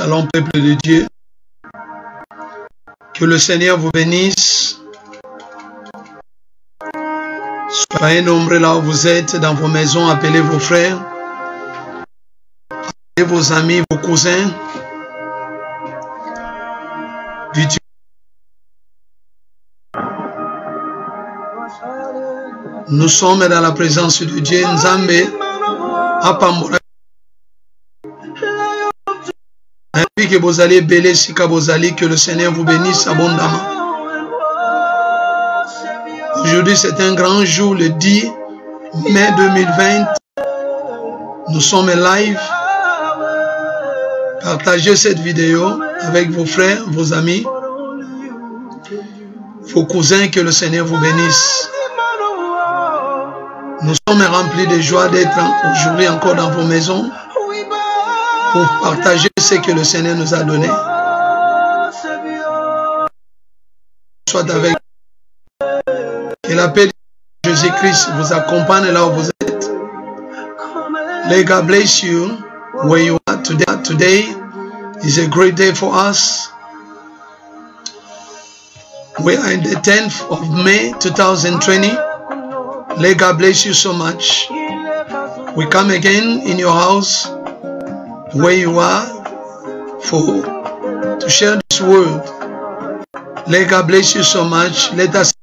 Shalom, peuple de Dieu. Que le Seigneur vous bénisse. Soyez nombreux là où vous êtes, dans vos maisons, appelez vos frères, appelez vos amis, vos cousins. Nous sommes dans la présence de Dieu. Nzambe apambola. Et que vous allez béler sika bozali, que le Seigneur vous bénisse abondamment. Aujourd'hui c'est un grand jour, le 10 mai 2020. Nous sommes live. Partagez cette vidéo avec vos frères, vos amis, vos cousins, que le Seigneur vous bénisse. Nous sommes remplis de joie d'être aujourd'hui encore dans vos maisons pour partager ce que le Seigneur nous a donné. Soit avec que la paix de Jésus-Christ vous accompagne là où vous êtes. May God bless you where you are today. Today is a great day for us. We are in the 10th of May 2020. May God bless you so much. We come again in your house where you are to share this word. May God bless you so much. Let us,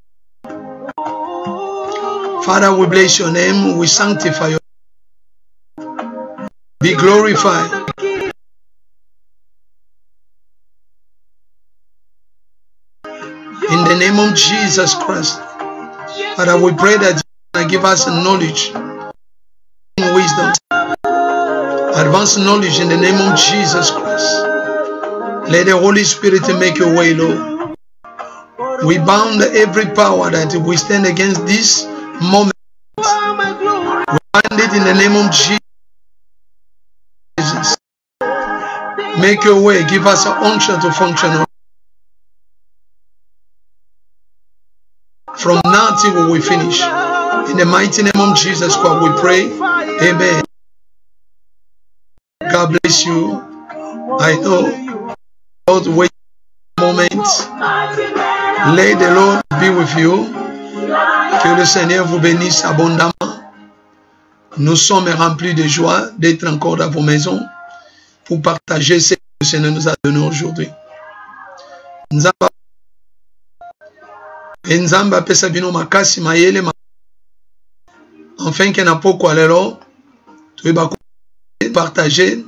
Father, we bless your name. We sanctify your name. Be glorified. In the name of Jesus Christ. Father, we pray that you give us knowledge, wisdom, advanced knowledge in the name of Jesus Christ. Let the Holy Spirit make your way, Lord. We bound every power that we stand against this moment. We bind it in the name of Jesus. Make your way. Give us an unction to function. From now till we finish. In the mighty name of Jesus Christ we pray. Amen. God bless you. I know Lord wait a moment. Let the Lord be with you. Que le Seigneur vous bénisse abondamment. Nous sommes remplis de joie d'être encore dans vos maisons pour partager ce que le Seigneur nous a donné aujourd'hui. Nzamba pesa bino makasi mayele enfin que na poko alelo to ba partager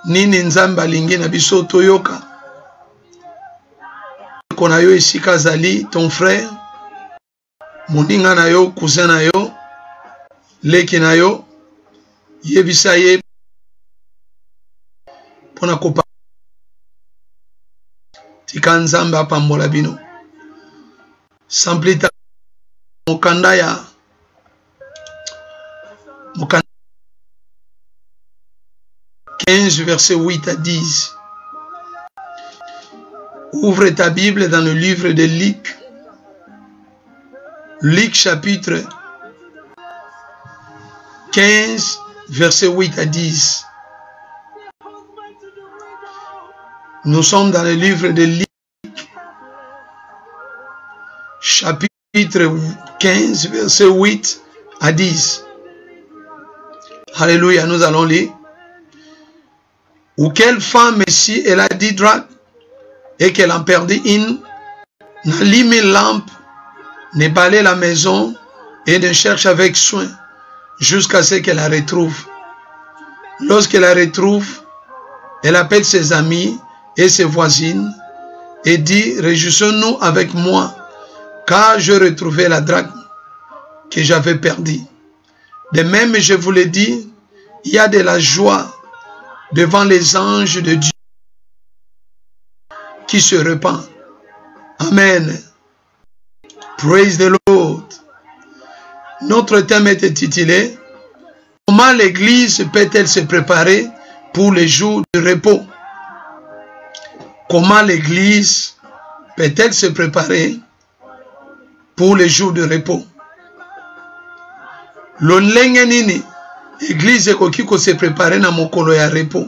nini nzamba lingi na biso toyoka kona yo esika zali ton frère moninga na yo cousin na yo leki na yo yebisa ye pona kopa tika nzamba pambola bino. Samplita Mokandaya 15 verset 8 à 10. Ouvre ta Bible dans le livre de Luc. Luc chapitre 15 verset 8 à 10. Nous sommes dans le livre de Luc. Chapitre 15, verset 8 à 10. Alléluia, nous allons lire. Ou quelle femme si elle a 10 drachmes et qu'elle en perdit une, n'allume une lampe, ne balaye la maison et ne cherche avec soin jusqu'à ce qu'elle la retrouve. Lorsqu'elle la retrouve, elle appelle ses amis et ses voisines et dit, réjouissons-nous avec moi, car je retrouvais la drachme que j'avais perdue. De même, je vous l'ai dit, il y a de la joie devant les anges de Dieu qui se répandent. Amen. Praise the Lord. Notre thème est intitulé « Comment l'Église peut-elle se préparer pour les jours de repos ?» Comment l'Église peut-elle se préparer pour les jours de repos? L'onlenge nini Église koki ko se préparer na mokolo ya repos.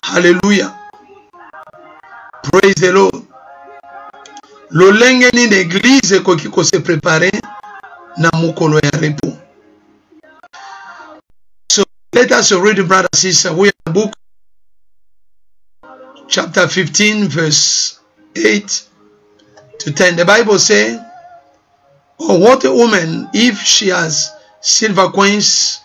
Alléluia. Praise the Lord. Lolenge ni l'église koki ko se préparer na mukolo ya repos. So let us read, brother and sister. We are book chapter 15 verse 8 to 10. The Bible says, or what a woman if she has silver coins,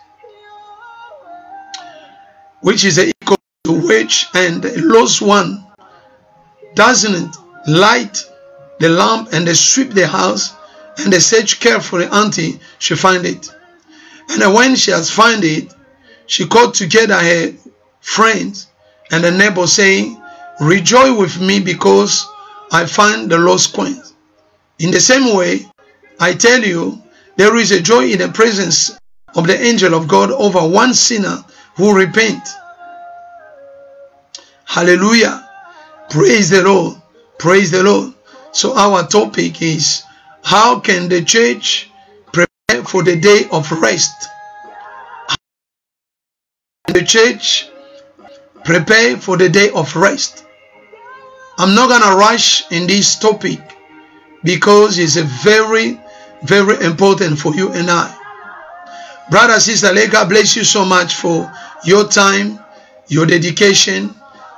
which is equal to which, and the lost one doesn't light the lamp and they sweep the house and they search carefully until she find it. And when she has found it, she called together her friends and the neighbors, saying, rejoice with me because I find the lost coins. In the same way, I tell you, there is a joy in the presence of the angel of God over one sinner who repents. Hallelujah. Praise the Lord. Praise the Lord. So our topic is, how can the church prepare for the day of rest? How can the church prepare for the day of rest? I'm not going to rush in this topic because it's a very, very important for you and I. Brother, sister, let God bless you so much for your time, your dedication,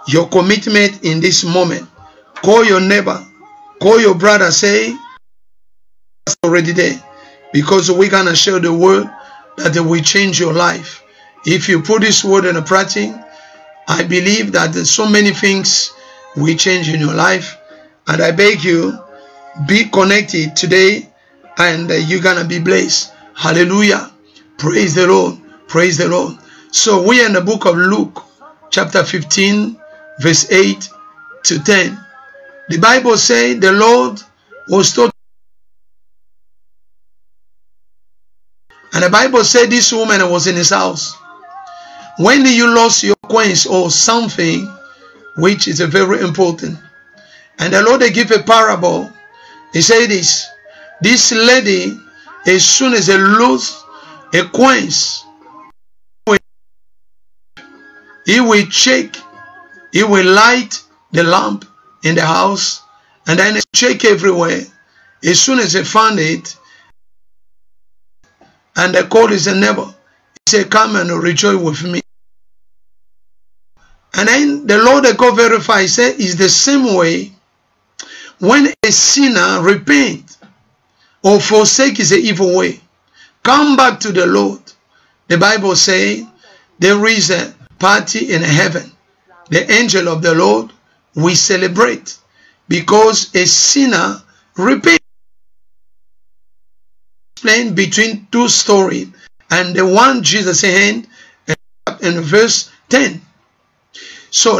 your commitment in this moment. Call your neighbor, call your brother, say, it's already there. Because we're going to share the word that will change your life. If you put this word in a practice, I believe that there's so many things will change in your life. And I beg you, be connected today and you're going to be blessed. Hallelujah. Praise the Lord. Praise the Lord. So we are in the book of Luke, chapter 15, verse 8 to 10. The Bible says the Lord was told. And the Bible said this woman was in his house. When you lost your coins or something, which is very important. And the Lord, they give a parable. He said this lady, as soon as they lose a coins, he will check, he will light the lamp in the house, and then check everywhere. As soon as they found it, and they called his neighbor, he said, come and rejoice with me. And then the Lord, they go verify, he said, it's the same way when a sinner repent or forsake his evil way, come back to the Lord. The Bible says there is a party in heaven. The angel of the Lord will celebrate because a sinner repent. Explain between two stories and the one Jesus said in verse 10. So,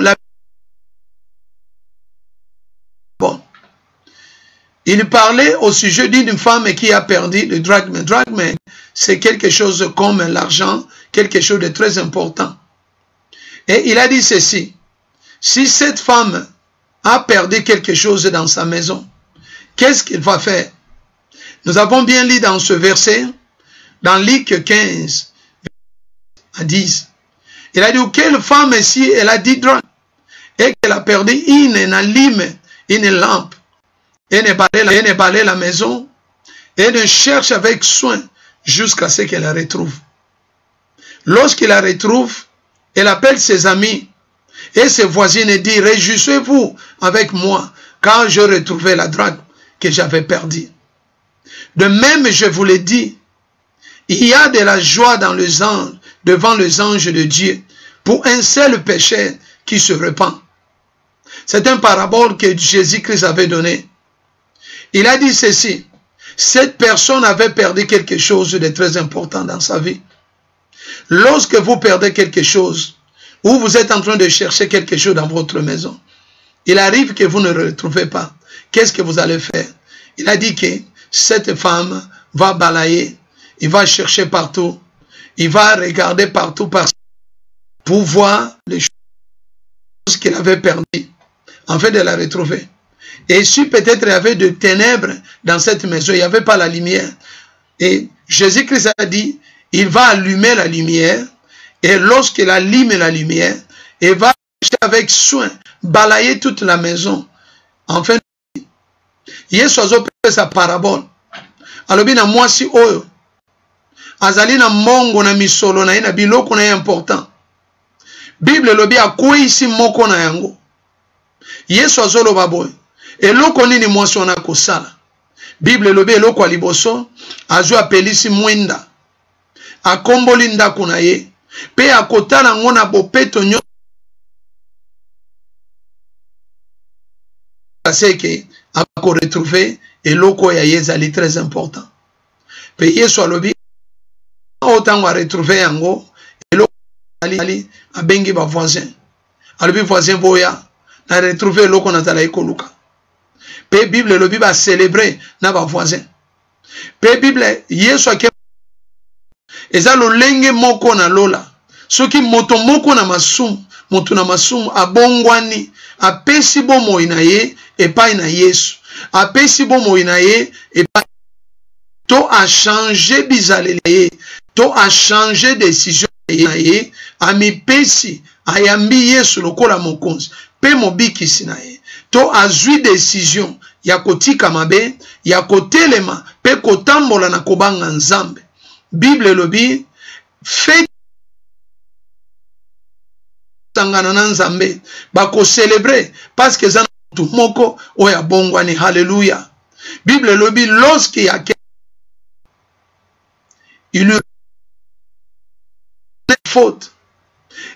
il parlait au sujet d'une femme qui a perdu le drachme. Drachme, c'est quelque chose comme l'argent, quelque chose de très important. Et il a dit ceci, si cette femme a perdu quelque chose dans sa maison, qu'est-ce qu'il va faire? Nous avons bien lu dans ce verset, dans Luc 15, à 10. Il a dit, quelle femme ici, elle a 10 drachmes, et qu'elle a perdu une allume, une lampe, et ne balaye la maison, et ne cherche avec soin jusqu'à ce qu'elle la retrouve. Lorsqu'il la retrouve, elle appelle ses amis et ses voisines et dit, réjouissez-vous avec moi, car j'ai retrouvé la drachme que j'avais perdue. De même, je vous l'ai dit, il y a de la joie dans les anges, devant les anges de Dieu, pour un seul pécheur qui se repent. C'est un parabole que Jésus-Christ avait donné. Il a dit ceci, cette personne avait perdu quelque chose de très important dans sa vie. Lorsque vous perdez quelque chose, ou vous êtes en train de chercher quelque chose dans votre maison, il arrive que vous ne le retrouvez pas. Qu'est-ce que vous allez faire? Il a dit que cette femme va balayer, il va chercher partout, il va regarder partout pour voir les choses qu'il avait perdues, en fait de la retrouver. Et si peut-être il y avait de ténèbres dans cette maison, il n'y avait pas la lumière. Et Jésus-Christ a dit, il va allumer la lumière, et lorsqu'il allume la lumière, il va avec soin balayer toute la maison Enfin, Yesu azopesa parabole. Alobi na mwasi oyo. Azali na mongo na misolo na ye na biloko na ye important. Bible lobi akwei moko na yango. Yesu azoloba boy. Eloko nini mwasi wana kosala. Bible lobi eloko a liboso. Azo apelisi mwenda. Akomboli ndako na ye. Pe akotala ngo na bopeto nyo. Parce que ako retrouver eloko ya ye ezali très important. Pe Yesu alobi autant va retrouver yango eloko ali abengi ba voisin. Alobi voisin boya na retrouver eloko na tala ekoluka. Pe Bible lobi ba célébrer na ba voisin. Pe Bible Yesu ake eza lolenge moko na lola. Soki moto moko na masumu, moto na masumu abongwani apesi bomoi na ye epai na Yesu. Apesi bomoi na ye epai to a changé bizaleli ye, to a changé décision na ye, amipesi ayambi Yesu lokola mokonzi pe mobikisi na ye. To azwi décision ya kotika mabe, ya kotelema pe kotambola na kobanga Nzambe. Bible lobi fait tangana na Nzambe bako célébrer parce que zana tout moko oya bongwani. Hallelujah. Bible lobi lorsqu'il y a il lui faute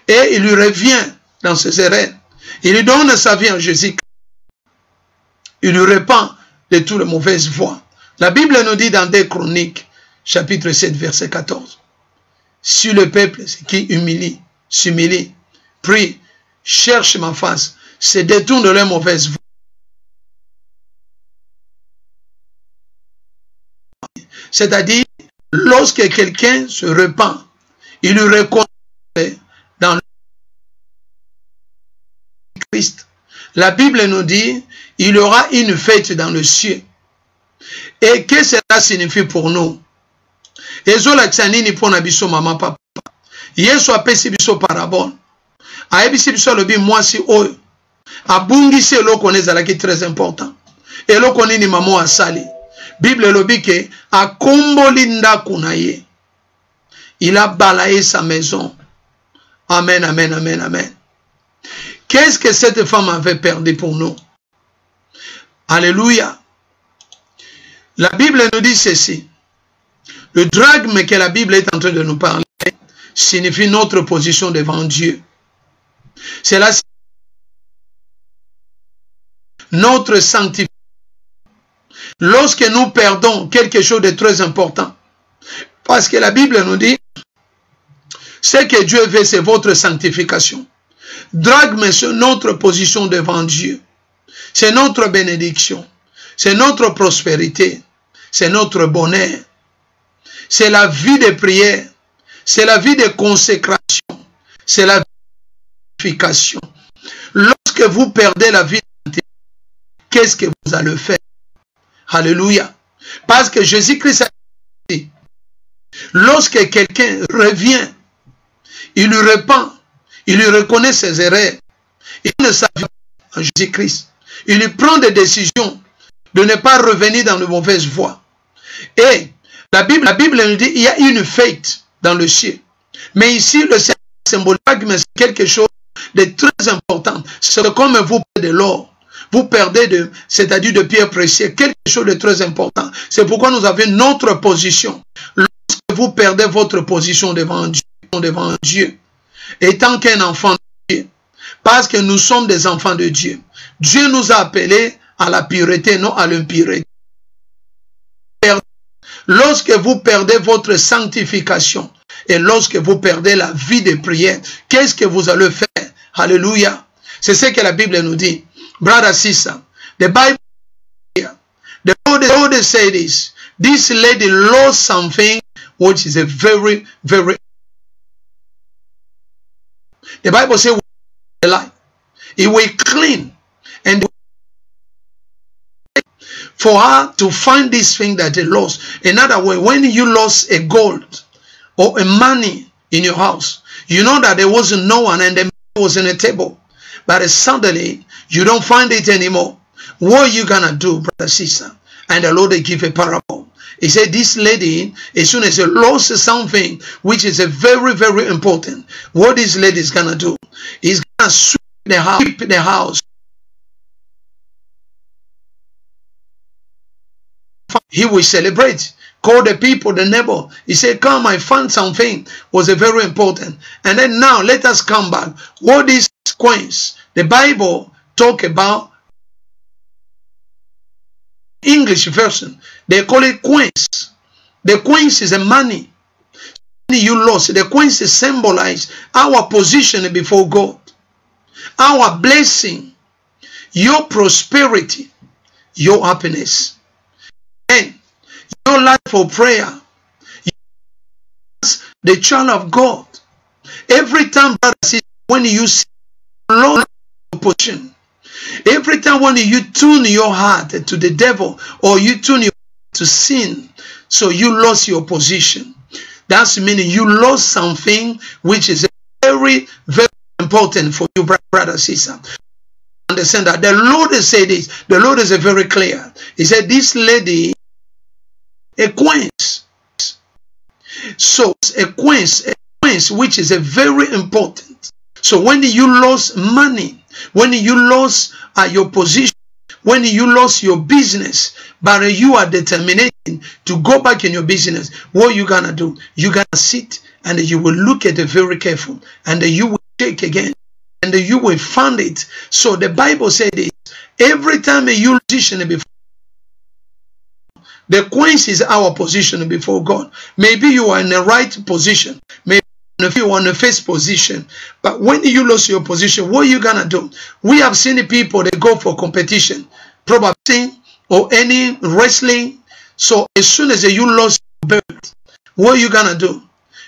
et il lui revient dans ses erreurs. Il lui donne sa vie en Jésus. Il lui repent de toutes les mauvaises voies. La Bible nous dit dans 2 Chroniques chapitre 7 verset 14. Si le peuple qui humilie, s'humilie, prie, cherche ma face, se détourne de leurs mauvaises voies. C'est-à-dire, lorsque quelqu'un se repent, il lui reconnaît dans le Christ. La Bible nous dit, il y aura une fête dans le ciel. Et qu'est-ce que cela signifie pour nous? Ezola tsanini pona biso mama papa. Yesu apesi biso parabole. Ayebisi biso lobi mwasi oyo. Abungisi eloko nezalaki très important. Eloko nini mama asali. Bible lobi ke akomboli ndako na ye. Il a balayé sa maison. Amen, amen, amen, amen. Qu'est-ce que cette femme avait perdu pour nous? Alléluia. La Bible nous dit ceci. Le drachme que la Bible est en train de nous parler signifie notre position devant Dieu. C'est là notre sanctification. Lorsque nous perdons quelque chose de très important, parce que la Bible nous dit, ce que Dieu veut, c'est votre sanctification. Drachme, c'est notre position devant Dieu. C'est notre bénédiction. C'est notre prospérité. C'est notre bonheur. C'est la vie de prière. C'est la vie de consécration. C'est la vie de sanctification. Lorsque vous perdez la vie de sanctification, qu'est-ce que vous allez faire? Alléluia. Parce que Jésus-Christ a dit, lorsque quelqu'un revient, il lui repent, il lui reconnaît ses erreurs, il ne s'appuie pas en Jésus-Christ. Il lui prend des décisions de ne pas revenir dans de mauvaises voies. Et la Bible nous dit, il y a une fête dans le ciel. Mais ici, le symbole, c'est quelque chose de très important. C'est comme vous perdez de l'or. Vous perdez c'est-à-dire de pierres précieuses, quelque chose de très important. C'est pourquoi nous avons notre position. Lorsque vous perdez votre position devant Dieu, étant qu'un enfant de Dieu, parce que nous sommes des enfants de Dieu, Dieu nous a appelés à la pureté, non à l'impureté. Lorsque vous perdez votre sanctification et lorsque vous perdez la vie de prière, qu'est-ce que vous allez faire? Alléluia. C'est ce que la Bible nous dit. Brother, sister, the Bible here, the Lord said this lady lost something which is a very, very, the Bible says it will clean and for her to find this thing that they lost. In other words, when you lost a gold or a money in your house, you know that there wasn't no one and the money was in a table. But suddenly, you don't find it anymore. What are you gonna do, brother, sister? And the Lord, they give a parable. He said, this lady, as soon as she lost something, which is a very, very important, what this lady is gonna do? He's gonna sweep the house. He will celebrate. Call the people, the neighbor. He said, come, I found something. Was a very important. And then now, let us come back. What is coins? The Bible talk about English version. They call it coins. The coins is a money. You lost. The coins symbolize our position before God. Our blessing. Your prosperity. Your happiness. And your life for prayer. The child of God. Every time, brother, when you see Lord position, every time when you tune your heart to the devil or you tune your heart to sin, so you lost your position. That's meaning you lost something which is very, very important for you, brother, sister. Understand that the Lord has said this. The Lord is very clear. He said, this lady, a coins. So a coins which is a very important. So when you lost money, when you lost your position, when you lost your business, but you are determined to go back in your business, what you gonna do? You gonna sit and you will look at it very careful, and you will take again, and you will find it. So the Bible said this: every time you position before the coins is our position before God. Maybe you are in the right position. Maybe you are in the first position. But when you lose your position, what are you going to do? We have seen people, they go for competition. Probably or any wrestling. So as soon as you lost your belt, what are you going to do?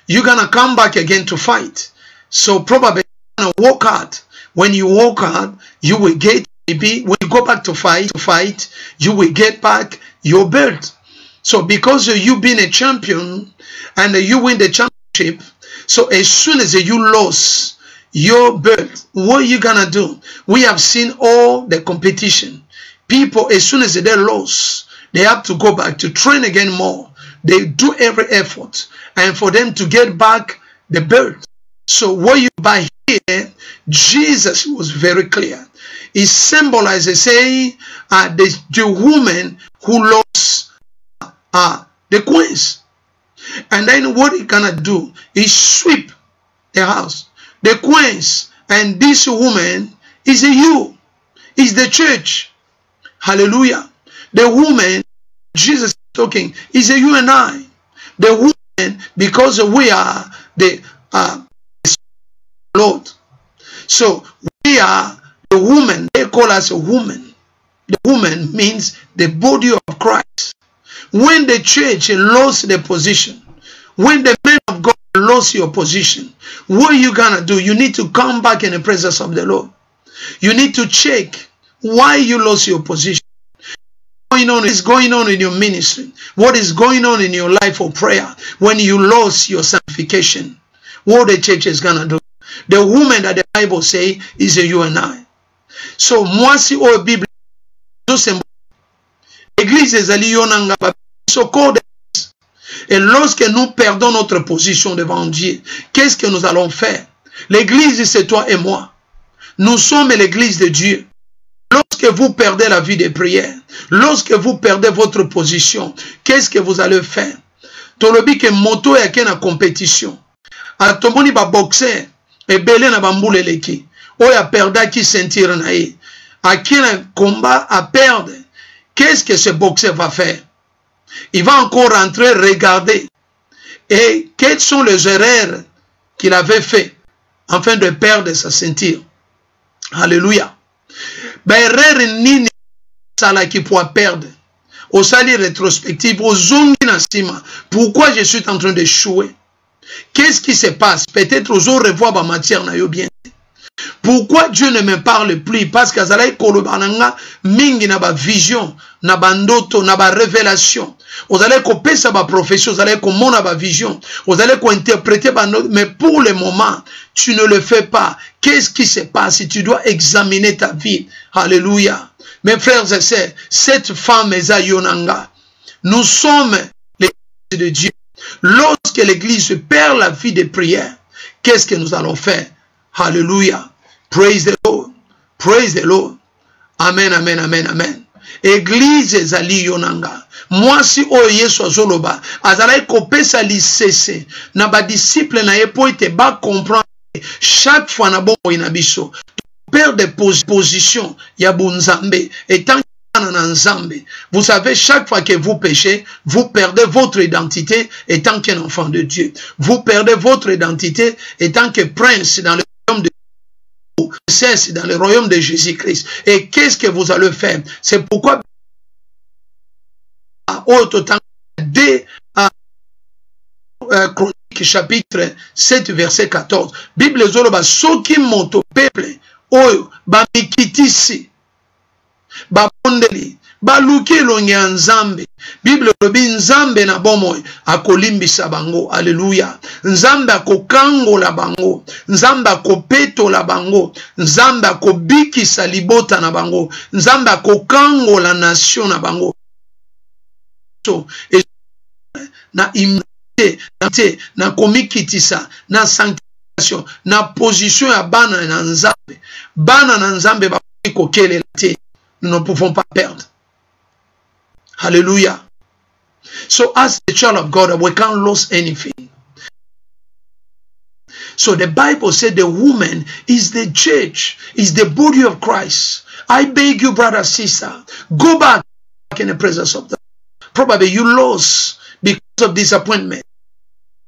You're going to come back again to fight. So probably you're going to work hard. When you work hard, you will get, maybe when you go back to fight, you will get back your belt. So because you being a champion and you win the championship, so as soon as you lose your belt, what are you gonna do? We have seen all the competition. People, as soon as they lose, they have to go back to train again more. They do every effort and for them to get back the belt. So what you buy here, Jesus was very clear. It symbolizes, say, the woman who lost the coins. And then what he gonna do is sweep the house, the coins, and this woman is you, is the church. Hallelujah. The woman, Jesus is talking, is you and I. The woman, because we are the Lord. So we are the woman. They call us a woman. The woman means the body of Christ. When the church lost the position, when the men of God lost your position, what are you gonna do? You need to come back in the presence of the Lord. You need to check why you lost your position. What is going on in your ministry? What is going on in your life of prayer when you lost your sanctification? What the church is gonna do? The woman that the Bible say is you and I. So moi si au Bible Église des Alionanga et lorsque nous perdons notre position devant Dieu, qu'est-ce que nous allons faire? L'église, c'est toi et moi. Nous sommes l'église de Dieu. Lorsque vous perdez la vie de prière, lorsque vous perdez votre position, qu'est-ce que vous allez faire? Tolobi ke moto ya ke na compétition. A tomoni ba boxer e belé na bambule leki. Oya perda ki sentir na ye. A qui un combat à perdre. Qu'est-ce que ce boxeur va faire? Il va encore rentrer, regarder. Et quelles sont les erreurs qu'il avait fait afin de perdre sa ceinture? Alléluia. Ben, erreur nini sala qui pourra perdre. Au sali rétrospective, au zongi nasima. Pourquoi je suis en train d'échouer? Qu'est-ce qui se passe? Peut-être aux autres revoir ma matière na yo bien. Pourquoi Dieu ne me parle plus? Parce que zalai kolobananga mingi na ba vision, na ba ndoto, na ba révélation. Vous allez kopesa ba profession, vous allez komona ba vision, vous allez ko interpréter ba ndoto, mais pour le moment, tu ne le fais pas. Qu'est-ce qui se passe? Tu dois examiner ta vie. Alléluia. Mes frères et sœurs, cette femme est Yonanga. Nous sommes l'Église de Dieu. Lorsque l'Église perd la vie de prière, qu'est-ce que nous allons faire? Alléluia. Praise the Lord. Praise the Lord. Amen, amen, amen, amen. Église ezali Yonanga. Moi si o Yesu azoloba, azalai kopesa lisese na ba disciple na ye po ete ba comprendre chaque fois na bon inabiso. Père de position ya bunzambe étant na nzambe. Vous savez, chaque fois que vous péchez, vous perdez votre identité étant qu'un enfant de Dieu. Vous perdez votre identité étant que prince dans le royaume de Dieu, dans le royaume de Jésus-Christ. Et qu'est-ce que vous allez faire? C'est pourquoi dès Chronique chapitre 7 verset 14, Bible zoloba soki moto peuple oyo bamikitisi babondeli baluki elongi ya nzambe. Bible lobi nzambe na bomoi akolimbisa bango. Alléluia. Nzambe akokangola bango, nzambe akopetola bango, nzambe akobikisa libota na bango, nzambe akokangola nation na bango. So na immunité na komikitisa na sanctification na position ya bana na nzambe. Bana na nzambe bakokelela te. Nous ne pouvons pas perdre. Hallelujah. So as the child of God, we can't lose anything. So the Bible said the woman is the church, is the body of Christ. I beg you, brother, sister, go back in the presence of God. Probably you lost because of disappointment,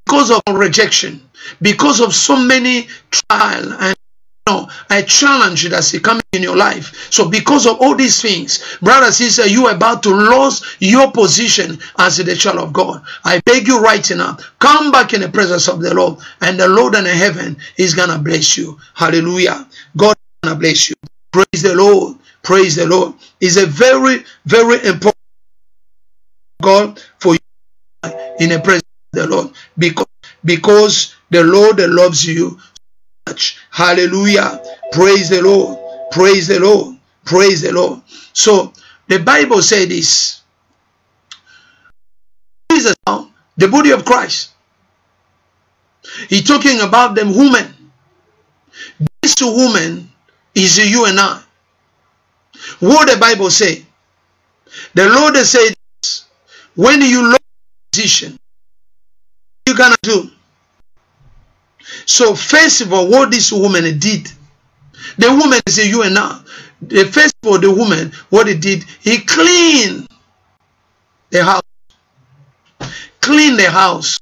because of rejection, because of so many trials and a challenge that's coming in your life. So because of all these things, brother, sister, you are about to lose your position as the child of God. I beg you right now, come back in the presence of the Lord, and the Lord in heaven is gonna bless you. Hallelujah. God is gonna bless you. Praise the Lord. Praise the Lord. It's a very, very important God for you in the presence of the Lord, because the Lord loves you. Hallelujah. Praise the Lord. Praise the Lord. Praise the Lord. So the Bible said this. Jesus, the body of Christ. He's talking about the woman. This woman is you and I. What the Bible say? The Lord said this. When you lose position, what you gonna do? So first of all, what this woman did, the woman is you and now. The first of all, the woman, what he did, he cleaned the house. Clean the house.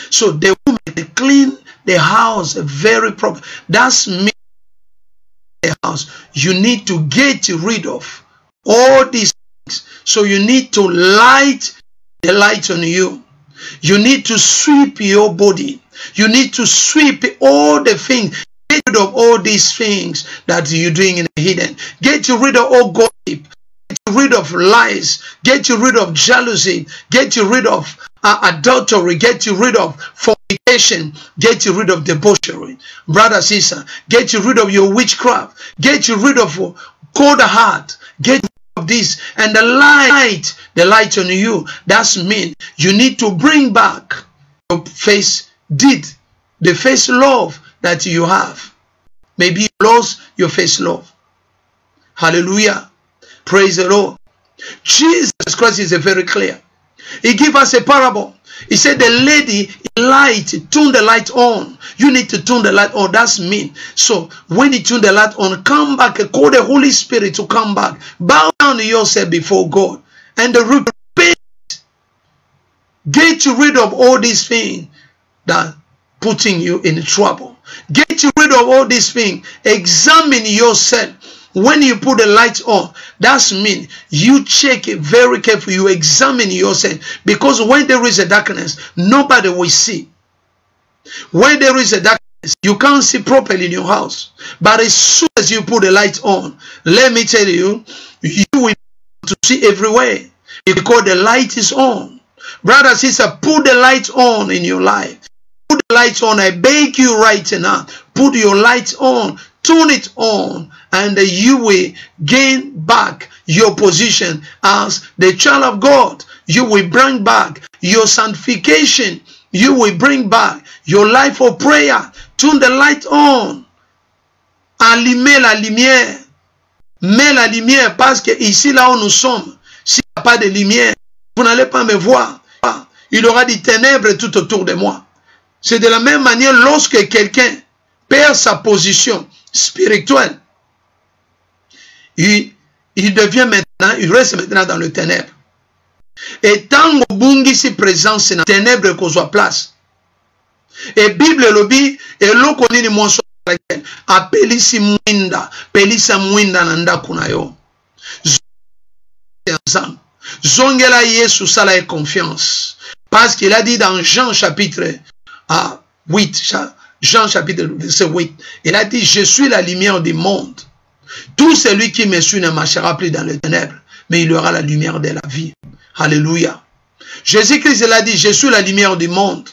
So the woman cleaned the house very proper. That's me. The house. You need to get rid of all these things. So you need to light the light on you. You need to sweep your body. You need to sweep all the things. Get rid of all these things that you're doing in the hidden. Get rid of all gossip. Get rid of lies. Get rid of jealousy. Get rid of adultery. Get rid of fornication. Get rid of debauchery. Brother, sister, get rid of your witchcraft. Get rid of cold heart. Get rid of this. And the light on you, that's mean you need to bring back your face deed, the face love that you have. Maybe you lost your face love. Hallelujah. Praise the Lord. Jesus Christ is very clear. He gave us a parable. He said the lady turn the light on. You need to turn the light on. That's mean. So when you turn the light on, come back, call the Holy Spirit to come back. Bow down to yourself before God and repent. Get rid of all these things that putting you in trouble. Get rid of all these things. Examine yourself. When you put the light on, that's mean you check it very carefully. You examine yourself, because when there is a darkness, nobody will see. When there is a darkness, you can't see properly in your house. But as soon as you put the light on, let me tell you, you will be able to see everywhere, because the light is on. Brother, sister, put the light on in your life. Put the light on. I beg you right now. Put your light on. turn it on, and you will gain back your position as the child of God. You will bring back your sanctification. You will bring back your life of prayer. Turn the light on. Allumez la lumière. Mets la lumière, parce que ici, là où nous sommes, s'il n'y a pas de lumière, vous n'allez pas me voir. Il y aura des ténèbres tout autour de moi. C'est de la même manière lorsque quelqu'un perd sa position spirituelle, il devient maintenant, il reste maintenant dans le ténèbre. Et tant que bungi si présent, c'est dans le ténèbre qu'on soit place. Et Bible lobby, et l'eau qu'on dit moi sur laquelle, appelisi mwinda, pelisa mwinda nanda kunayo. Ensemble. Zongela Yesu sala et confiance. Parce qu'il a dit dans Jean chapitre 8, Jean chapitre verset 8, il a dit, je suis la lumière du monde. Tout celui qui me suit ne marchera plus dans les ténèbres, mais il aura la lumière de la vie. Alléluia. Jésus-Christ, il a dit, je suis la lumière du monde.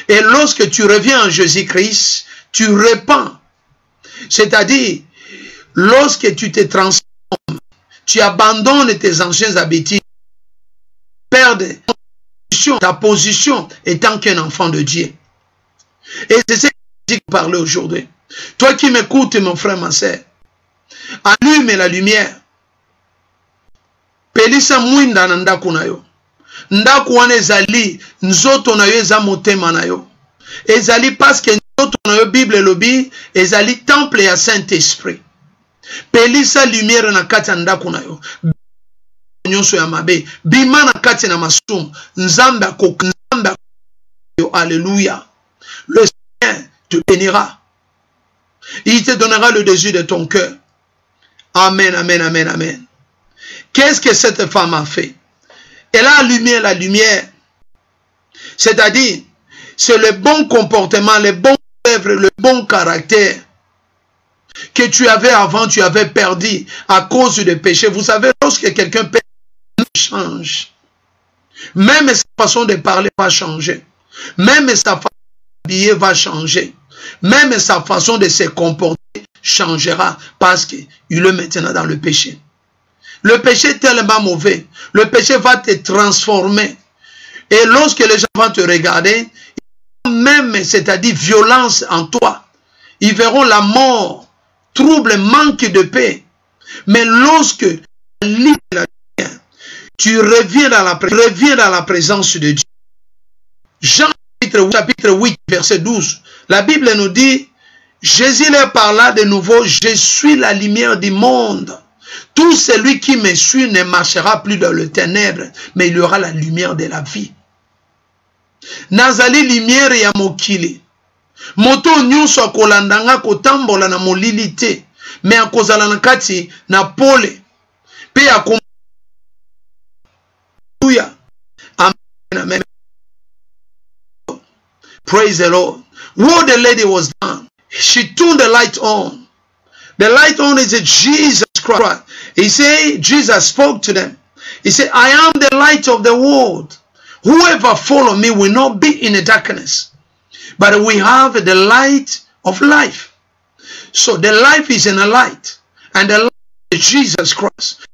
Et lorsque tu reviens en Jésus-Christ, tu répands. C'est-à-dire, lorsque tu te transformes, tu abandonnes tes anciennes habitudes, perds ta position étant qu'un enfant de Dieu. Et c'est ce que je dis parler aujourd'hui. Toi qui m'écoutes, mon frère, ma soeur, allume la lumière. Pelisa mwinda na ndaku na yo. Ndaku wana ezali, nzoto na yo eza motema na yo. Ezali parce que nzoto na yo Bible lobi, ezali temple ya Saint-Esprit. Pelisa lumière na kati ya ndaku na yo. Nyonso ya mabe, bima na kati na masumu, nzambe akoki, alléluia. Le Seigneur te bénira. Il te donnera le désir de ton cœur. Amen, amen, amen, amen. Qu'est-ce que cette femme a fait? Elle a allumé la lumière. C'est-à-dire, c'est le bon comportement, les bons œuvres, le bon caractère que tu avais avant, tu avais perdu à cause du péché. Vous savez, lorsque quelqu'un perd, change. Même sa façon de parler va changer. Même sa façon d'habiller va changer. Même sa façon de se comporter changera parce qu'il est maintenant dans le péché. Le péché est tellement mauvais. Le péché va te transformer. Et lorsque les gens vont te regarder, même, c'est-à-dire violence en toi, ils verront la mort, trouble, manque de paix. Mais lorsque tu reviens dans la présence de Dieu. Jean chapitre 8, verset 12. La Bible nous dit, Jésus leur parla de nouveau, je suis la lumière du monde. Tout celui qui me suit ne marchera plus dans le ténèbre, mais il y aura la lumière de la vie. Nazali lumière ya mokili. Moto nyuso akolandanga kotambola na molili te, mais akozala na kati na pole. Pe akom. Hallelujah. Amen, amen. Praise the Lord. What the lady was done, she turned the light on. The light on is Jesus Christ. He said, Jesus spoke to them. He said, I am the light of the world. Whoever follow me will not be in the darkness, but we have the light of life. So the life is in a light, and the light is Jesus Christ.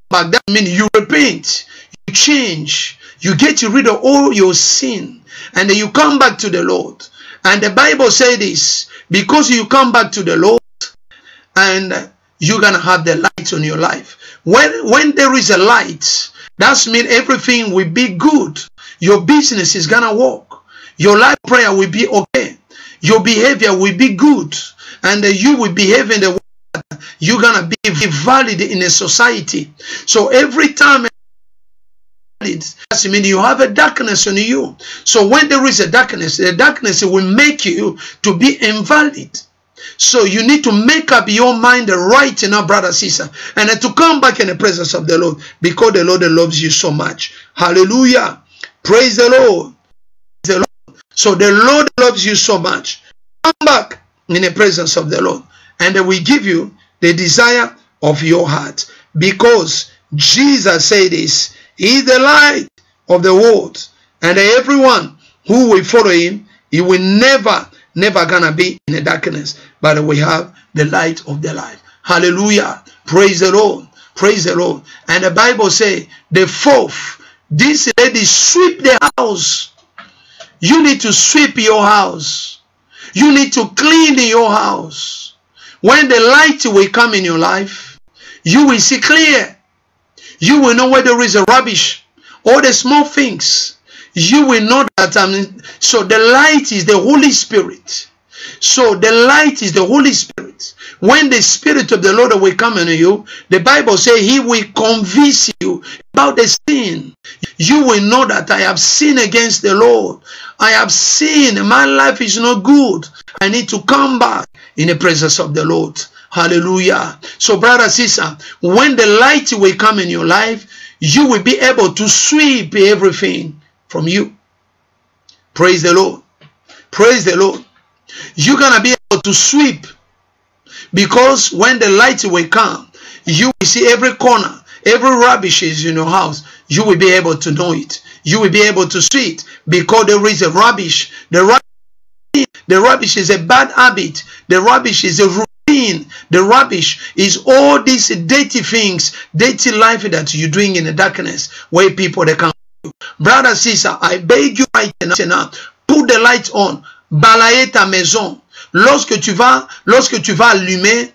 But that means you repent, you change, you get rid of all your sin, and then you come back to the Lord. And the Bible says this, because you come back to the Lord, and you're going to have the light on your life. When there is a light, that means everything will be good. Your business is going to work. Your life prayer will be okay. Your behavior will be good. And you will behave in the way you're going to be valid in a society. So every time that means you have a darkness in you. So when there is a darkness, the darkness will make you to be invalid. So you need to make up your mind right now, brother, sister, and to come back in the presence of the Lord, because the Lord loves you so much. Hallelujah. Praise the Lord. The Lord. So the Lord loves you so much. Come back in the presence of the Lord, and we give you the desire of your heart, because Jesus said this, He is the light of the world, and everyone who will follow him, he will never never gonna be in the darkness, but we have the light of the life. Hallelujah. Praise the Lord. Praise the Lord. And the Bible says, the fourth, this lady sweep the house. You need to sweep your house. You need to clean your house. When the light will come in your life, you will see clear. You will know where there is a rubbish, all the small things. You will know that. So the light is the Holy Spirit. So the light is the Holy Spirit. When the Spirit of the Lord will come into you, the Bible says He will convince you about the sin. You will know that I have sinned against the Lord. I have sinned. My life is not good. I need to come back in the presence of the Lord. Hallelujah. So brother, sister, when the light will come in your life, you will be able to sweep everything from you. Praise the Lord. Praise the Lord. You're going to be able to sweep, because when the light will come, you will see every corner, every rubbish is in your house. You will be able to know it. You will be able to see it, because there is a rubbish. The rubbish is a bad habit. The rubbish is a routine. The rubbish is all these dirty things, dirty life that you're doing in the darkness, where people they come. Brother, sister, I beg you right now, put the light on. Balayer ta maison. Lorsque tu vas allumer,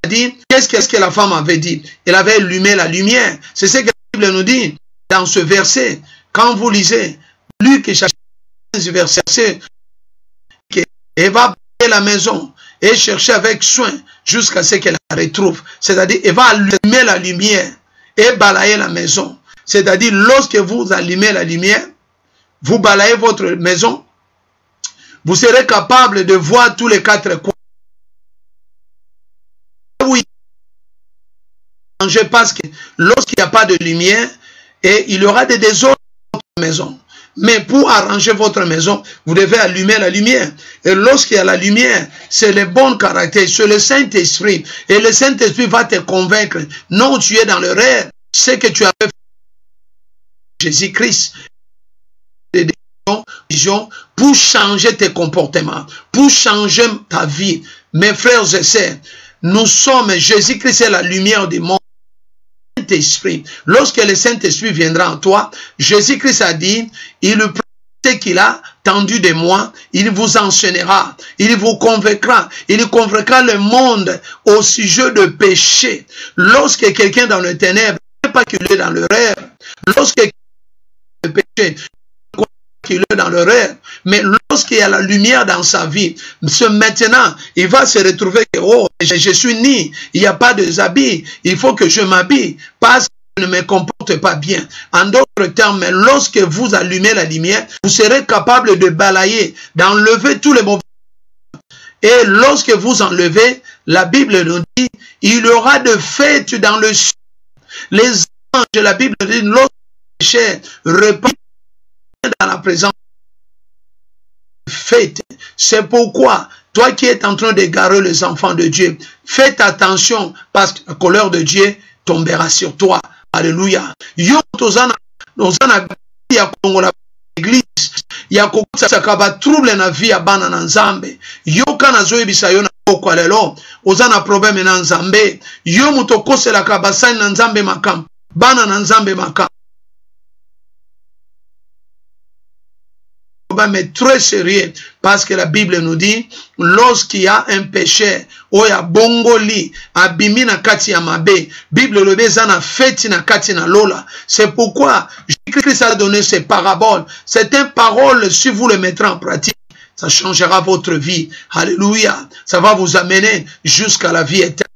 c'est-à-dire, qu'est-ce que la femme avait dit? Elle avait allumé la lumière. C'est ce que la Bible nous dit dans ce verset. Quand vous lisez Luc chapitre 15, verset, elle va balayer la maison et chercher avec soin jusqu'à ce qu'elle la retrouve. C'est-à-dire, elle va allumer la lumière et balayer la maison. C'est-à-dire, lorsque vous allumez la lumière, vous balayez votre maison, vous serez capable de voir tous les quatre coins. Oui, parce que lorsqu'il n'y a pas de lumière, et il y aura des désordres dans votre maison. Mais pour arranger votre maison, vous devez allumer la lumière. Et lorsqu'il y a la lumière, c'est le bon caractère, c'est le Saint-Esprit. Et le Saint-Esprit va te convaincre. Non, tu es dans le rêve. Ce que tu avais fait, Jésus-Christ. Pour changer tes comportements, pour changer ta vie. Mes frères et sœurs, nous sommes, Jésus-Christ est la lumière du monde. Saint-Esprit. Lorsque le Saint-Esprit viendra en toi, Jésus-Christ a dit, il prend ce qu'il a tendu de moi, il vous enseignera, il vous convaincra, il convaincra le monde au sujet de péché. Lorsque quelqu'un dans le ténèbre, pas qu'il est dans le rêve, lorsque quelqu'un dans le péché, qu'il est dans le rêve, mais lorsqu'il y a la lumière dans sa vie, maintenant, il va se retrouver que, oh, je suis ni, il n'y a pas de habits, il faut que je m'habille, parce que je ne me comporte pas bien. En d'autres termes, lorsque vous allumez la lumière, vous serez capable de balayer, d'enlever tous les mauvais. Et lorsque vous enlevez, la Bible nous dit, il y aura de fêtes dans le ciel. Les anges, la Bible dit, lorsque le péché repart dans la présence de fête. C'est pourquoi, toi qui es en train d'égarer les enfants de Dieu, faites attention parce que la colère de Dieu tombera sur toi. Alléluia. Yo tozana ya kongola église ya kokusa kaba trouble na vie ya bana na nzambe. Yo kana zoyebisa yo na poko lelo ozana problème na nzambe. Yo mutokosela kaba sani na nzambe makam. Bana na nzambe makam. Mais très sérieux, parce que la Bible nous dit, lorsqu'il y a un péché, oya bongoli, abimi na kati ya mabe, Bible le bezana feti na kati na lola. C'est pourquoi Jésus-Christ a donné ces paraboles. C'est une parole, si vous le mettrez en pratique, ça changera votre vie. Alléluia. Ça va vous amener jusqu'à la vie éternelle.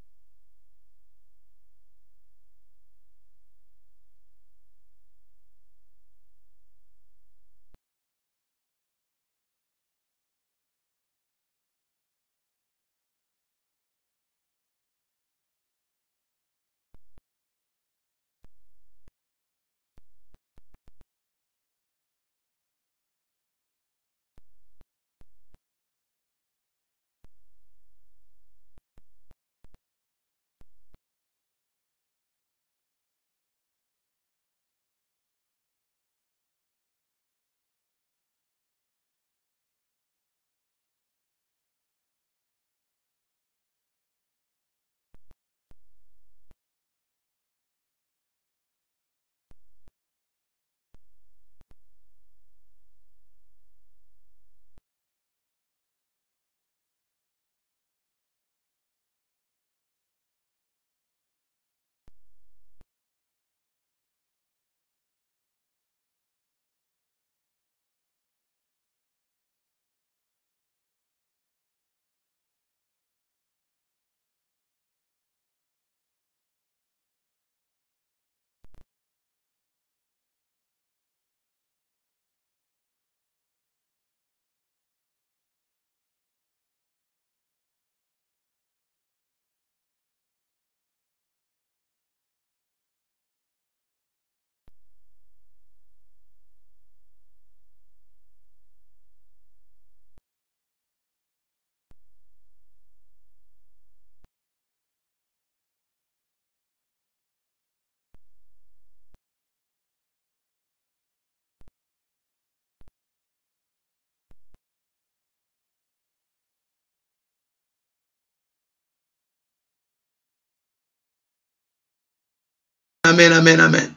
Amen, amen, amen.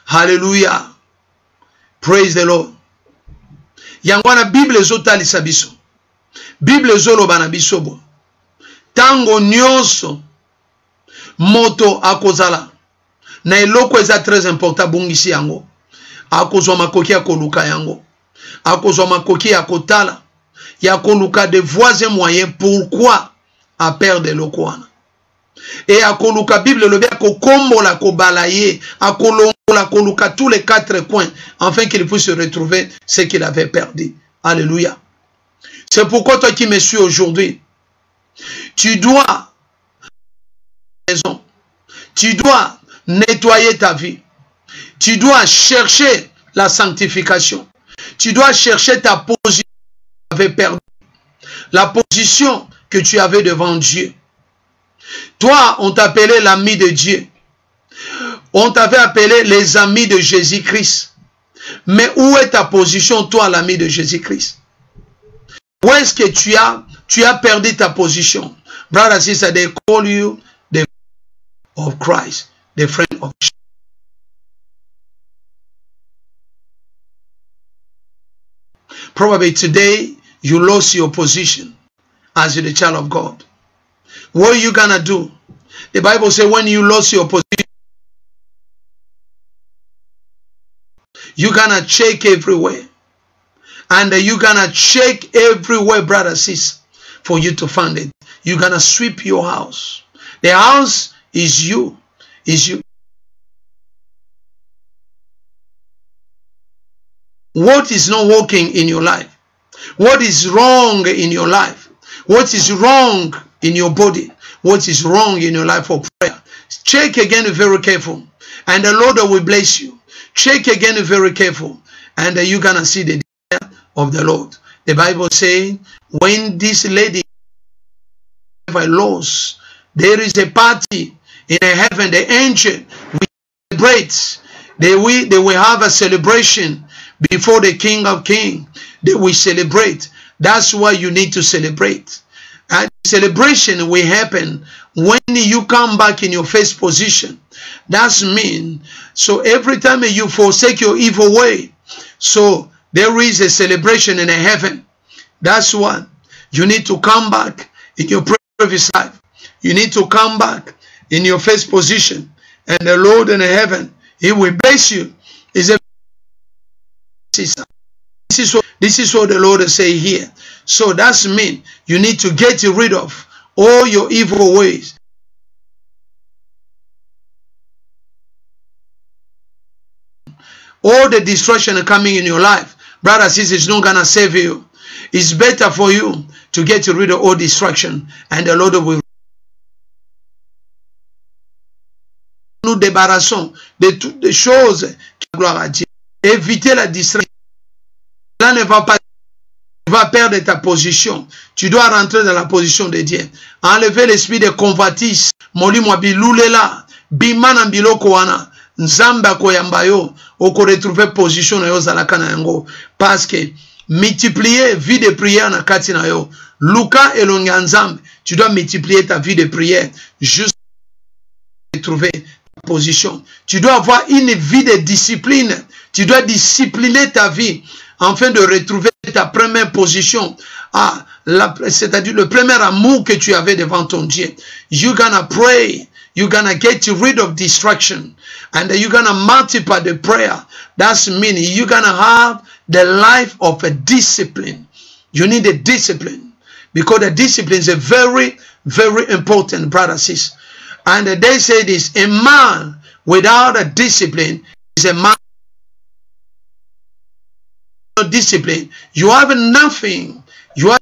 Hallelujah. Praise the Lord. Yangwana Bible zotalisa biso. Bible zoloba na biso bo. Tango nyonso moto akozala na eloko eza très important bongisi yango. Akozwa makoki ya koluka yango. Akozwa makoki ya kotala. Ya koluka de voies et moyens pourquoi a perdre eloko wana. Et akoluka Bible le bien kokombola kobalaye akolongola koluka tous les 4 coins afin qu'il puisse retrouver ce qu'il avait perdu. Alléluia. C'est pourquoi toi qui me suis aujourd'hui, tu dois maison, tu dois nettoyer ta vie, tu dois chercher la sanctification, tu dois chercher ta position que tu avais perdue, la position que tu avais devant Dieu. Toi, on t'appelait l'ami de Dieu. On t'avait appelé les amis de Jésus-Christ. Mais où est ta position, toi, l'ami de Jésus-Christ? Où est-ce que tu as perdu ta position? Brother and sister, they call you the of Christ, the friend of Jesus. Probably today, you lost your position as the child of God. What are you gonna do? The Bible says when you lost your position, you're gonna check everywhere. And you're gonna check everywhere, brother, sis, for you to find it. You're gonna sweep your house. The house is you. Is you. What is not working in your life? What is wrong in your life? What is wrong in your body? What is wrong in your life for prayer? Check again very careful. And the Lord will bless you. Check again very careful. And you're going to see the desire of the Lord. The Bible says, when this lady lost, there is a party in heaven. The angel will celebrate. They will have a celebration before the King of Kings. They will celebrate. That's why you need to celebrate. And celebration will happen when you come back in your first position. That's mean. So every time you forsake your evil way, so there is a celebration in heaven. That's why you need to come back in your previous life. You need to come back in your first position. And the Lord in heaven, He will bless you. This is what the Lord is saying here. So that's mean you need to get rid of all your evil ways. All the destruction coming in your life, brother, sister, is not gonna save you. It's better for you to get rid of all destruction, and the Lord will. Nous débarrassons de toutes les choses qui gloire à Dieu. Éviter la distraction. Là ne va pas. Tu vas perdre ta position. Tu dois rentrer dans la position de Dieu. Enlever l'esprit de convoitise. Moli mwa bilulela. Bimana biloko wana. Nzamba koyamba yo. Oko retrouver position na yo zalaka na yango. Parce que multiplier vie de prière na kati na yo. Luka elonga nzambe. Tu dois multiplier ta vie de prière. Juste retrouver ta position. Tu dois avoir une vie de discipline. Tu dois discipliner ta vie. Afin de retrouver ta première position, c'est-à-dire le premier amour que tu avais devant ton Dieu. You're gonna pray, you're gonna get rid of distraction, and you're gonna multiply the prayer. That's meaning you're gonna have the life of a discipline. You need a discipline, because the discipline is a very, very important, brother, sis. And they say this, a man without a discipline is a man discipline. You have nothing. You have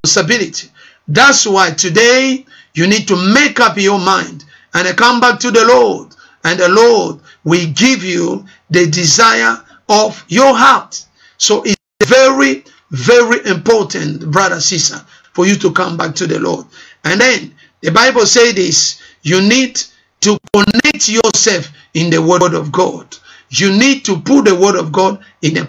responsibility. That's why today you need to make up your mind and come back to the Lord, and the Lord will give you the desire of your heart. So it's very, very important, brother, sister, for you to come back to the Lord. And then the Bible says this, you need to connect yourself in the Word of God. You need to put the Word of God in a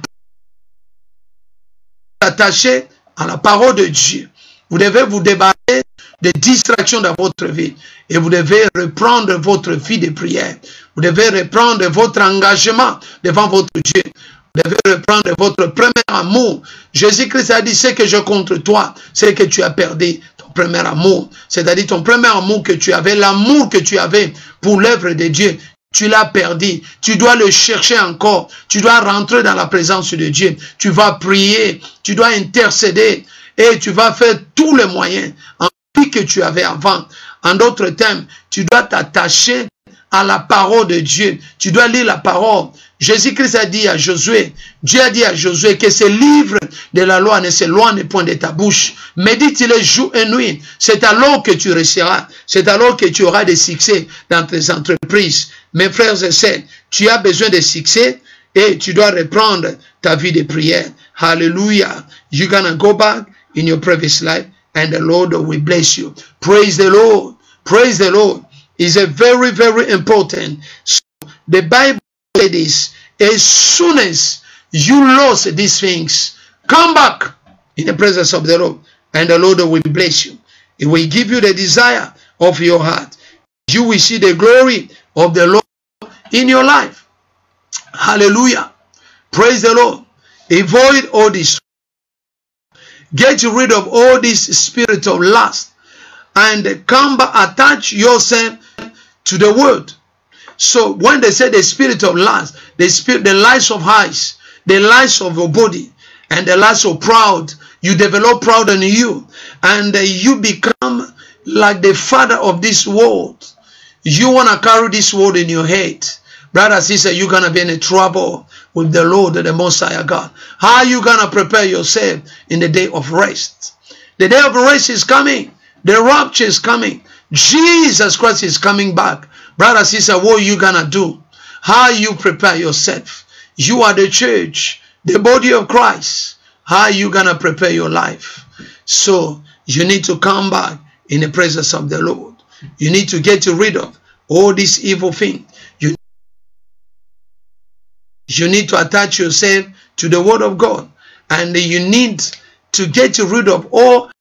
attaché à la parole de Dieu. Vous devez vous débarrasser des distractions dans votre vie. Et vous devez reprendre votre vie de prière. Vous devez reprendre votre engagement devant votre Dieu. Vous devez reprendre votre premier amour. Jésus-Christ a dit, ce que je contre toi, c'est que tu as perdu ton premier amour. C'est-à-dire ton premier amour que tu avais, l'amour que tu avais pour l'œuvre de Dieu. Tu l'as perdu. Tu dois le chercher encore. Tu dois rentrer dans la présence de Dieu. Tu vas prier. Tu dois intercéder. Et tu vas faire tous les moyens en vie que tu avais avant. En d'autres termes, tu dois t'attacher à la parole de Dieu. Tu dois lire la parole. Jésus-Christ a dit à Josué, Dieu a dit à Josué que ce livre de la loi ne s'éloigne point de ta bouche. Médite-le jour et nuit. C'est alors que tu réussiras. C'est alors que tu auras des succès dans tes entreprises. Mes frères et sœurs, tu as besoin de succès et tu dois reprendre ta vie de prière. Hallelujah. You're gonna go back in your previous life and the Lord will bless you. Praise the Lord. Praise the Lord. It's a very, very important. So the Bible says this. As soon as you lost these things, come back in the presence of the Lord, and the Lord will bless you. It will give you the desire of your heart. You will see the glory of the Lord in your life. Hallelujah. Praise the Lord. Avoid all this. Get rid of all this spirit of lust and come back, attach yourself to the word. So when they say the spirit of lust, the lies of eyes, the lies of your body, and the lies of pride, you develop pride in you, and you become like the father of this world. You want to carry this world in your head. Brother, sister, you're going to be in trouble with the Lord, the Most High God. How are you going to prepare yourself in the day of rest? The day of rest is coming. The rapture is coming. Jesus Christ is coming back. Brother, sister, what are you going to do? How you prepare yourself? You are the church, the body of Christ. How are you going to prepare your life? So you need to come back in the presence of the Lord. You need to get rid of all these evil things. You need to attach yourself to the word of God. And you need to get rid of all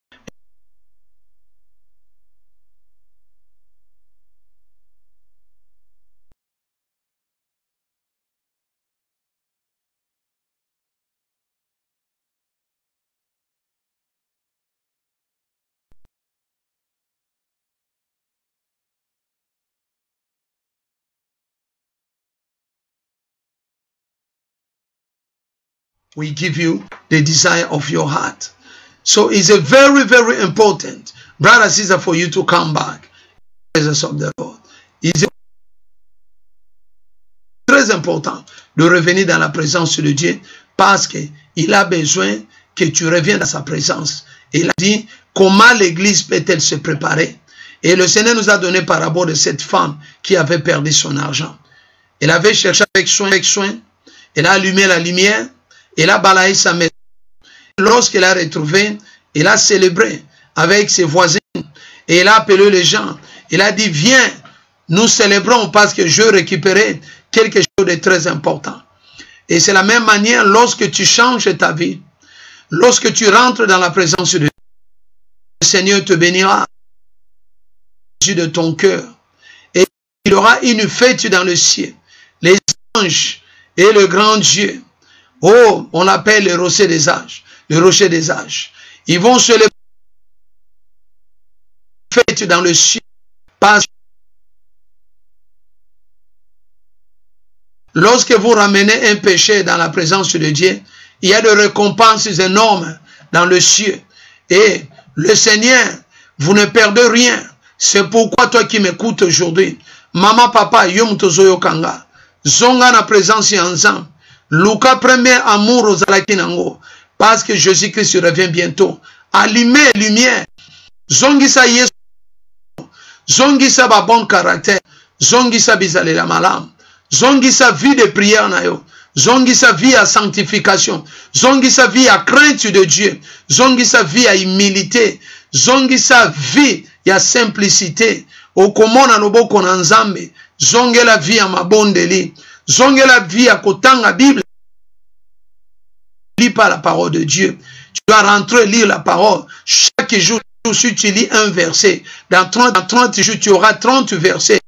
will give you the desire of your heart. So it's a very, very important, brother and sister, for you to come back in the presence of the Lord. It's très important de revenir dans la présence de Dieu parce qu'il a besoin que tu reviennes dans sa présence. Et il a dit, comment l'église peut-elle se préparer? Et le Seigneur nous a donné parabole de cette femme qui avait perdu son argent. Elle avait cherché avec soin, elle a allumé la lumière, elle a balayé sa maison. Lorsqu'elle a retrouvé, elle a célébré avec ses voisins. Et elle a appelé les gens. Elle a dit, viens, nous célébrons parce que je récupérais quelque chose de très important. Et c'est la même manière lorsque tu changes ta vie. Lorsque tu rentres dans la présence de Dieu, le Seigneur te bénira de ton cœur. Et il y aura une fête dans le ciel. Les anges et le grand Dieu. Oh, on l'appelle le rocher des âges. Le rocher des âges. Ils vont se lever fête dans le ciel. Parce que lorsque vous ramenez un péché dans la présence de Dieu, il y a des récompenses énormes dans le ciel. Et le Seigneur, vous ne perdez rien. C'est pourquoi toi qui m'écoutes aujourd'hui, maman, papa, yom tozoyo kanga, zonga na présence ensemble. Luka premier amour aux alakinango. Parce que Jésus-Christ revient bientôt. Allumez lumière. Zongisa Yesu. Zongisa ba bon caractère. Zongisa bizale la malam. Zongisa vie de prière na yo. Zongisa vie à sanctification. Zongisa vie à crainte de Dieu. Zongisa vie à humilité. Zongisa vie à simplicité. Okomona loboko na nzambe. Zongela vie à mabondeli. Zongela vie à kotanga Bible. Lis pas la parole de Dieu. Tu dois rentrer lire la parole chaque jour si tu lis un verset, dans 30 jours, tu auras 30 versets.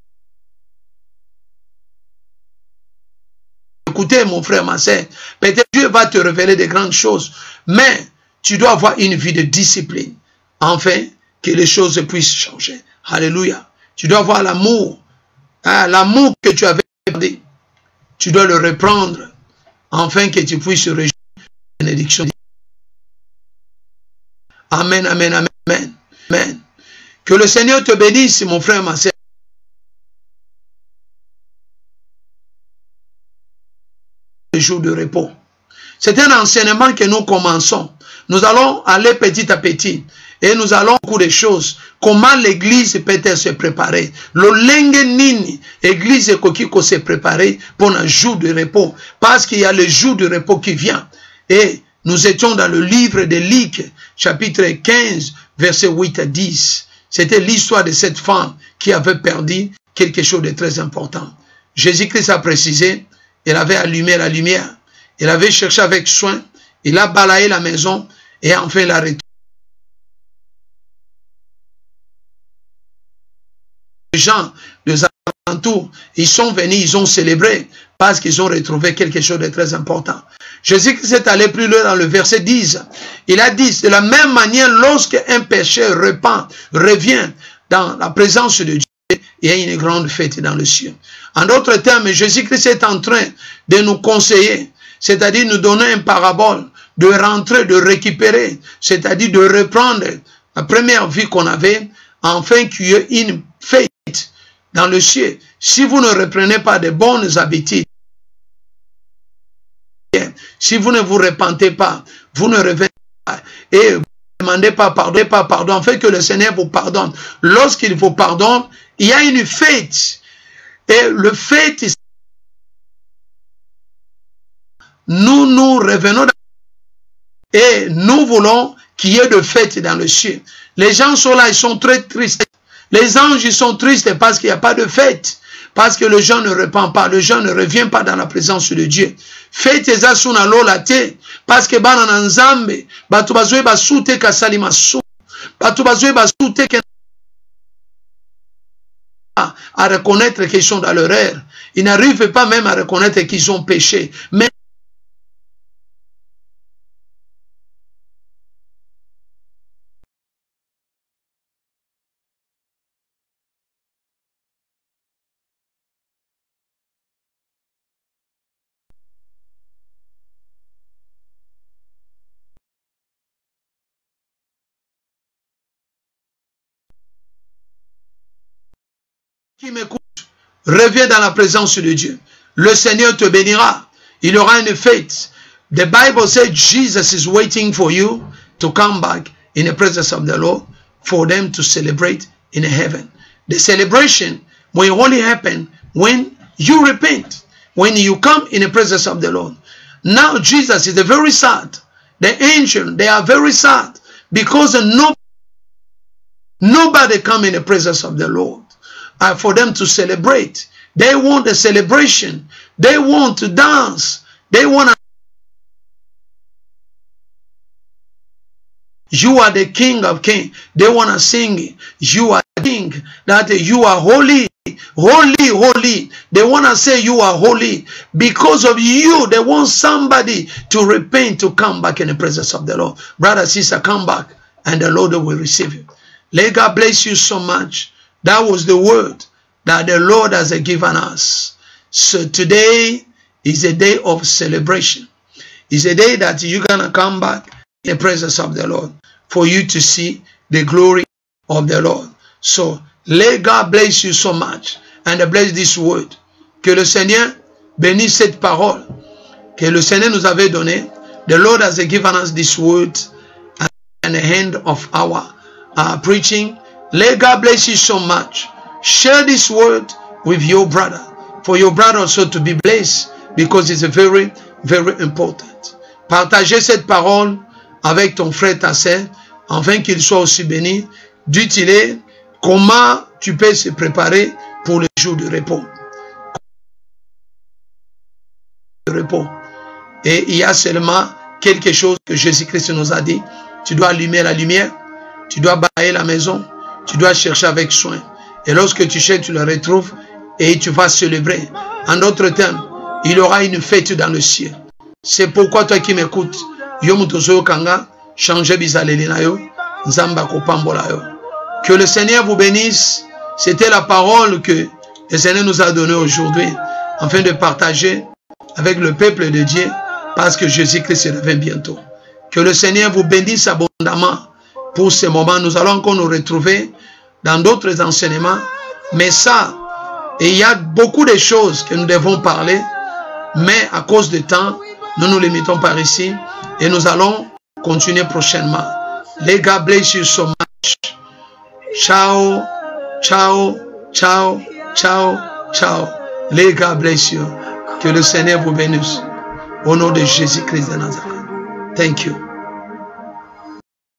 Écoutez, mon frère, ma sœur, peut-être Dieu va te révéler des grandes choses, mais tu dois avoir une vie de discipline, afin que les choses puissent changer. Alléluia. Tu dois avoir l'amour, hein, l'amour que tu avais perdu. Tu dois le reprendre, afin que tu puisses réjouir la bénédiction. Amen, amen, amen, amen. Que le Seigneur te bénisse, mon frère, ma sœur. Le jour de repos. C'est un enseignement que nous commençons. Nous allons aller petit à petit. Et nous allons beaucoup de choses. Comment l'église peut-elle se préparer? L'olenge nini, église kokiko se préparer pour un jour de repos. Parce qu'il y a le jour de repos qui vient. Et nous étions dans le livre de Luc, chapitre 15, verset 8 à 10. C'était l'histoire de cette femme qui avait perdu quelque chose de très important. Jésus-Christ a précisé, il avait allumé la lumière, il avait cherché avec soin, il a balayé la maison et enfin il a retourné. Les gens des alentours, ils sont venus, ils ont célébré parce qu'ils ont retrouvé quelque chose de très important. Jésus-Christ est allé plus loin dans le verset 10. Il a dit, de la même manière, lorsque un pécheur repent, revient dans la présence de Dieu, il y a une grande fête dans le ciel. En d'autres termes, Jésus-Christ est en train de nous conseiller, c'est-à-dire nous donner une parabole, de rentrer, de récupérer, c'est-à-dire de reprendre la première vie qu'on avait, afin qu'il y ait une fête dans le ciel. Si vous ne reprenez pas de bonnes habitudes, si vous ne vous repentez pas, vous ne revenez pas et vous ne demandez pas pardon, afin que le Seigneur vous pardonne. Lorsqu'il vous pardonne, il y a une fête. Et le fête, nous revenons et nous voulons qu'il y ait de fête dans le ciel. Les gens sont là, ils sont très tristes. Les anges, ils sont tristes parce qu'il n'y a pas de fête. Parce que le gens ne repent pas, le gens ne revient pas dans la présence de Dieu. Fête eza suna lola te, parce que bana na nzambe, batu bazwe basute kasali masu, batu bazwe basute à reconnaître qu'ils sont dans l'erreur. Ils n'arrivent pas même à reconnaître qu'ils ont péché. Mais qui m'écoute, reviens dans la présence de Dieu. Le Seigneur te bénira. Il y aura une fête. The Bible says Jesus is waiting for you to come back in the presence of the Lord for them to celebrate in heaven. The celebration will only happen when you repent, when you come in the presence of the Lord. Now Jesus is very sad. The angels, they are very sad because nobody come in the presence of the Lord. For them to celebrate. They want a celebration. They want to dance. They want to. You are the King of Kings. They want to sing. You are King. That you are holy. Holy, holy. They want to say you are holy. Because of you, they want somebody to repent, to come back in the presence of the Lord. Brother, sister, come back and the Lord will receive you. Let God bless you so much. That was the word that the Lord has given us. So today is a day of celebration. It's a day that you're going to come back in the presence of the Lord for you to see the glory of the Lord. So let God bless you so much and bless this word. Que le Seigneur bénisse cette parole que le Seigneur nous avait donnée. The Lord has given us this word at the end of our preaching. Let God bless you so much. Share this word with your brother, for your brother also to be blessed, because it's very, very important. Partagez cette parole avec ton frère, ta sœur, afin qu'il soit aussi béni. Dis-lui comment tu peux se préparer pour le jour de repos. Et il y a seulement quelque chose que Jésus-Christ nous a dit. Tu dois allumer la lumière. tu dois bailler la maison, tu dois chercher avec soin. Et lorsque tu cherches, tu le retrouves et tu vas célébrer. En d'autres termes, il y aura une fête dans le ciel. C'est pourquoi toi qui m'écoutes, que le Seigneur vous bénisse. C'était la parole que le Seigneur nous a donnée aujourd'hui, afin de partager avec le peuple de Dieu, parce que Jésus-Christ revient bientôt. Que le Seigneur vous bénisse abondamment pour ce moment. Nous allons encore nous retrouver dans d'autres enseignements. Mais ça, et il y a beaucoup de choses que nous devons parler, mais à cause du temps, nous nous limitons par ici et nous allons continuer prochainement. Les gars, bless you so much. Ciao, ciao, ciao, ciao, ciao. Les gars, bless you. Que le Seigneur vous bénisse. Au nom de Jésus-Christ de Nazareth. Thank you.